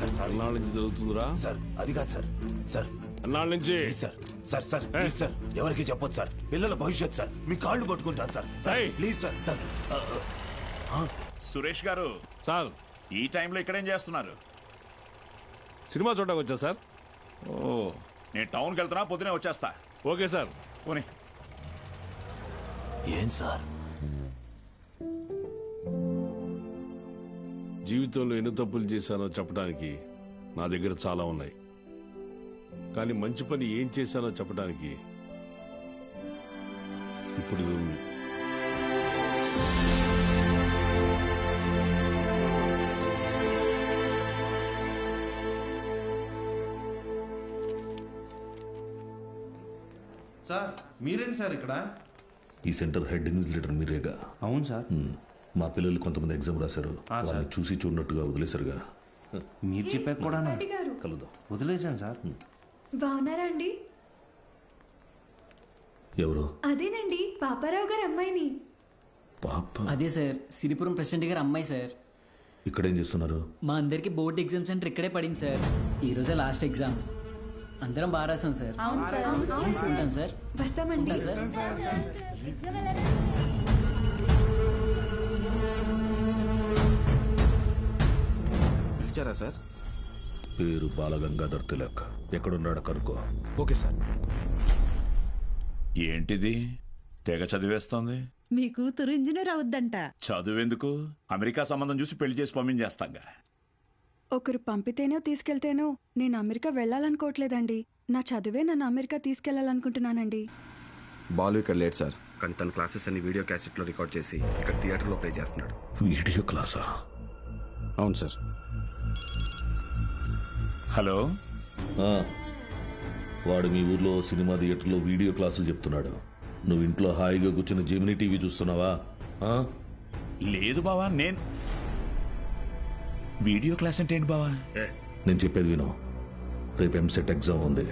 Sir sir ఎన్నాళ్ళ నుంచి జరుగుతుందిరా? Sir అది కాదు సార్. సార్ ఎన్నాళ్ళ నుంచి? Sir sir sir please sir, ఎవరికి చెప్పొద్దు సార్. పిల్లల భవిష్యత్ సార్, మీ కాళ్ళు పట్టుకుంటాను sir. Sir please sir. Sir Suresh గారు, సార్ ఈ టైంలో ఇక్కడేం చేస్తున్నారు? సినిమా చూడడానికి వచ్చా సార్. ఓ, నేను టౌన్కి వెళ్తున్నా, పొద్దునే వచ్చేస్తా. Okay sir. పోనీ. ఏం సార్? జీవితంలో ఎన్ని తప్పులు చేశానో చెప్పడానికి నా దగ్గర చాలా ఉన్నాయి, కానీ మంచి పని ఏం చేశానో చెప్పడానికి ఇప్పుడు ఇది ఉంది. సార్ మీరేంటి సార్ ఇక్కడ? ఈ సెంటర్ హెడ్ ఇన్విజిలేటర్ మీరేగా? అవును సార్. మా పిల్లలు కొంతమంది ఎగ్జామ్ రాశారు, వాళ్ళని చూసి చూడనట్టుగా వదిలేశారుగా. మీరు చెప్పాక కూడా కలుద్దాం. వదిలేశాను సార్. బాగున్నారా అండి? ఎవరు? అదేనండి, పాపారావు గారి అమ్మాయిని. పాప? అదే సార్, సిరిపురం ప్రెసిడెంట్ గారి అమ్మాయి సార్. ఇక్కడేం చేస్తున్నారు? మా అందరికి బోర్డు ఎగ్జామ్ సెంటర్ ఇక్కడే పడింది సార్. ఈ రోజే లాస్ట్ ఎగ్జామ్. అందరం బాగా రాసాం సార్. ఉంటాను సార్. వస్తామండి. సార్ పిలిచారా సార్? పేరు బాలగంగాధర్ తిలక్. ఎక్కడున్నాడు కనుక్కో. Okay sir. ఏంటిది తెగ చదివేస్తోంది? మీ కూతురు ఇంజనీర్ అవుద్దంట. చదువెందుకు? అమెరికా సంబంధం చూసి పెళ్లి చేసి పంపించేస్తాంగా. ఒకరు పంపితేనో తీసుకెళ్తేనో నేను అమెరికా వెళ్ళాలనుకోవట్లేదండి. నా చదువే నన్ను అమెరికా తీసుకెళ్లాలనుకుంటున్నానండి. బాలు ఇక్కడ లేట్ సార్, కానీ తన క్లాసెస్ అన్ని వీడియో క్యాసెట్లో రికార్డ్ చేసి ఇక్కడ థియేటర్లో ప్లే చేస్తున్నాడు. వీడియో క్లాసా? అవును సార్. హలో, వాడు మీ ఊర్లో సినిమా థియేటర్లో వీడియో క్లాసులు చెప్తున్నాడు. నువ్వు ఇంట్లో హాయిగా కూర్చుని జెమినీ టీవీ చూస్తున్నావా? లేదు బావా. నేను వీడియో క్లాస్ అంటే ఏంటి బావా? నేను చెప్పేది విను. రేపు ఎంసెట్ ఎగ్జామ్ ఉంది.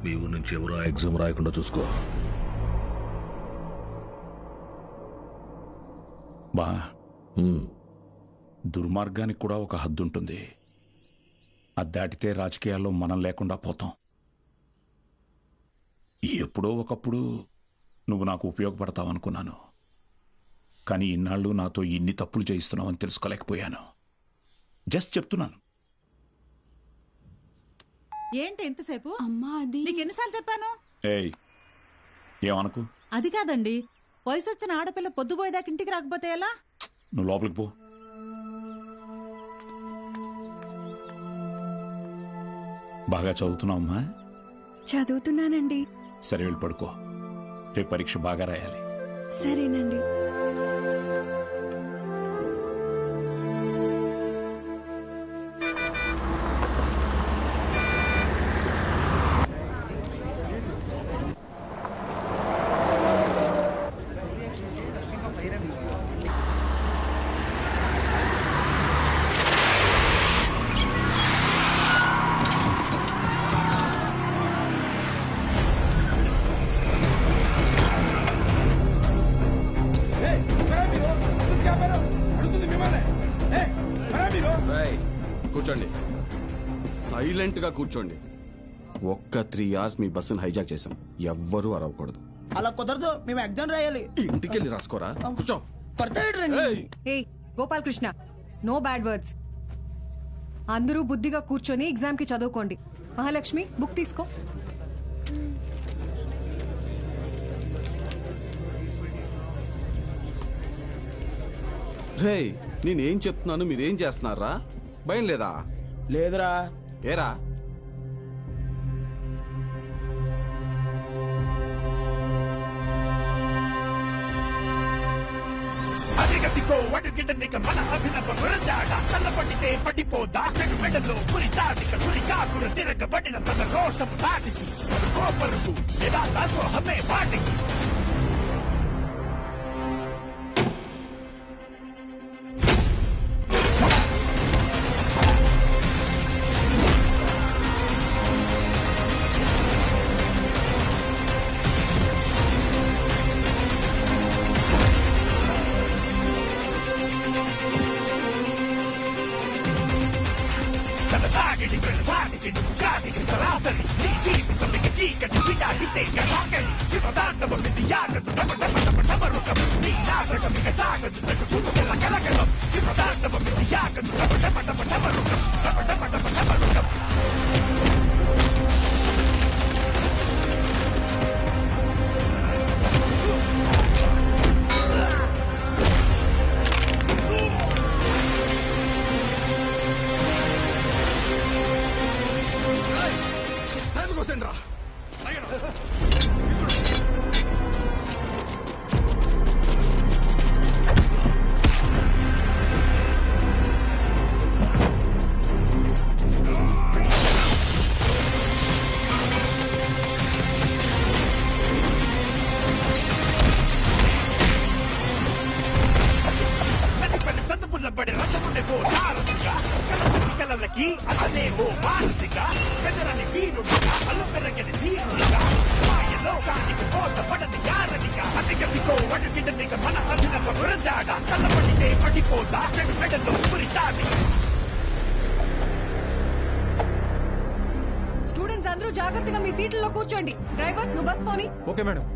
మీ ఊరు నుంచి ఎవరు ఆ ఎగ్జామ్ రాయకుండా చూసుకో. బా, దుర్మార్గానికి కూడా ఒక హద్దు ఉంటుంది. అది దాటితే రాజకీయాల్లో మనం లేకుండా పోతాం. ఎప్పుడో ఒకప్పుడు నువ్వు నాకు ఉపయోగపడతావనుకున్నాను, కానీ ఇన్నాళ్ళు నాతో ఇన్ని తప్పులు చేయిస్తున్నావని తెలుసుకోలేకపోయాను. జస్ట్ చెప్తున్నాను. ఏంటి ఎంతసేపు? అమ్మా, అది నీకు ఎన్నిసార్లు చెప్పాను? ఏయ్, ఏమనకు. అది కాదండి, వయసు వచ్చిన ఆడపిల్ల పొద్దుపోయేదాకా ఇంటికి రాకపోతే ఎలా? నువ్వు లోపలికి పో. బాగా చదువుతున్నావమ్మా? చదువుతున్నానండి. సరే, వెళ్ళి పడుకో. రేపు పరీక్ష బాగా రాయాలి. సరేనండి. కూర్చోండి, సైలెంట్ గా కూర్చోండి. ఒక్క 3 hours మీ బస్సును హైజాక్ చేసాం. ఎవ్వరూ అరవకూడదు. అలా కుదరదు, మేము ఎగ్జామ్ రాయాలి. ఇంటికి వెళ్ళి రాసుకోరా. కూర్చో. Gopalakrishna, no bad words. అందరూ బుద్ధిగా కూర్చొని ఎగ్జామ్ కి చదువుకోండి. మహాలక్ష్మి, బుక్ తీసుకో. రే, నేనేం చెప్తున్నాను మీరేం చేస్తున్నారా? భయం లేదా? లేదురా. ఏరా? అడిగదికో అడుగిడనిక మన అభినవ గురజాడ తల్లబడితే పడిపోదా మెడలో పురి దాటిక పురి కాకులు తిరగబడిన తన రోషం దాటికి కోపరుకు ఎలా దాసోహమే వాటికి. తన నిజానికి నువ్వు కాదికి సరాసరి నీ జీవితం ఇక చీకటి విడాడితే కరాకరి శివదాండవం ఇది యాగదు డమరుకం నీ నాటకం ఇక సాగదు తగ్గుతున్న కలకలం శివదాండవం ఇది యాగదు డమరుకం చదువులబడి రథమునే ఓ సారథిగా కలలకి అతనే ఓ మారుతిగా పెదరని వీరుడిగా అలు పెరగని ధీరుడిగా మాయలోకానికి పోత పడని యారనిగా అతిగతికో అడుగిటనిక మన అభినవ గురజాడ తలపడితే పడిపోతా చెడు మెడలో పురితాది. స్టూడెంట్స్ అందరూ జాగ్రత్తగా మీ సీట్లలో కూర్చోండి. డ్రైవర్ నువ్వు బస్ పోని. Okay madam.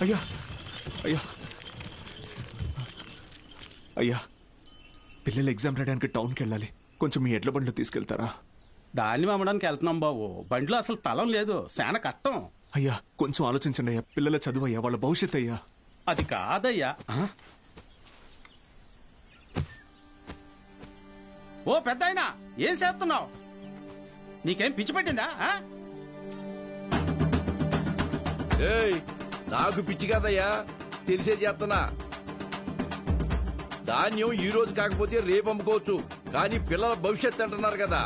అయ్యా అయ్యా అయ్యా, పిల్లలు ఎగ్జామ్ రాయడానికి టౌన్కి వెళ్ళాలి. కొంచెం మీ ఎడ్ల బండిలో తీసుకెళ్తారా? దాన్ని అమ్మడానికి వెళ్తున్నాం బాబు. బండిలో అసలు తలం లేదు, చాలా కష్టం. అయ్యా కొంచెం ఆలోచించండి అయ్యా. పిల్లల చదువు అయ్యా, వాళ్ళ భవిష్యత్ అయ్యా. అది కాదయ్యా. ఓ పెద్దాయనా, ఏం చేస్తున్నావు? నీకేం పిచ్చి పట్టిందా? నాకు పిచ్చి కాదయ్యా, తెలిసే చేస్తున్నా. ధాన్యం ఈ రోజు కాకపోతే రేపు అమ్ముకోవచ్చు, కానీ పిల్లల భవిష్యత్తు అంటున్నారు కదా.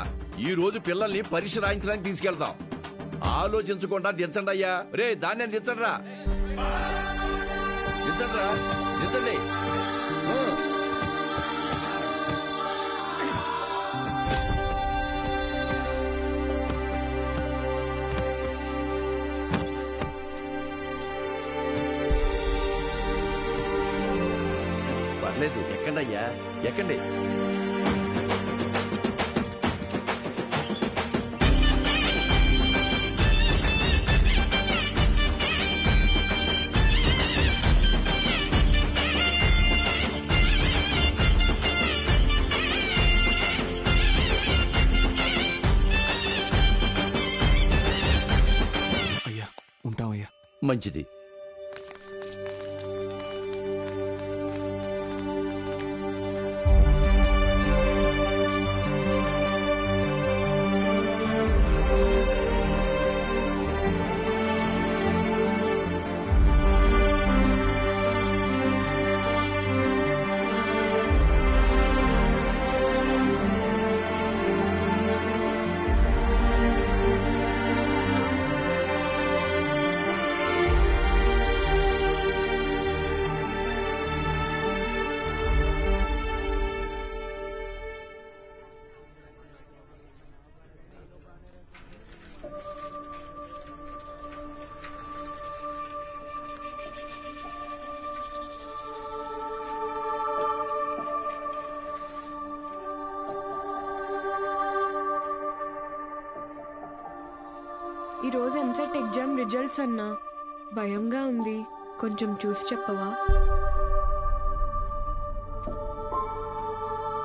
ఈ రోజు పిల్లల్ని పరీక్ష రాయించడానికి తీసుకెళ్తాం. ఆలోచించకుండా దించండి అయ్యా. రే ధాన్యం దించండి రా, దించండి రా, దించండి. పర్లేదు, ఎక్కండి అయ్యా, ఎక్కండి. అయ్యా ఉంటామయ్యా. మంచిది. ఈరోజు ఎంసెట్ ఎగ్జామ్ రిజల్ట్స్ అన్నా భయంగా ఉంది, కొంచెం చూసి చెప్పవా?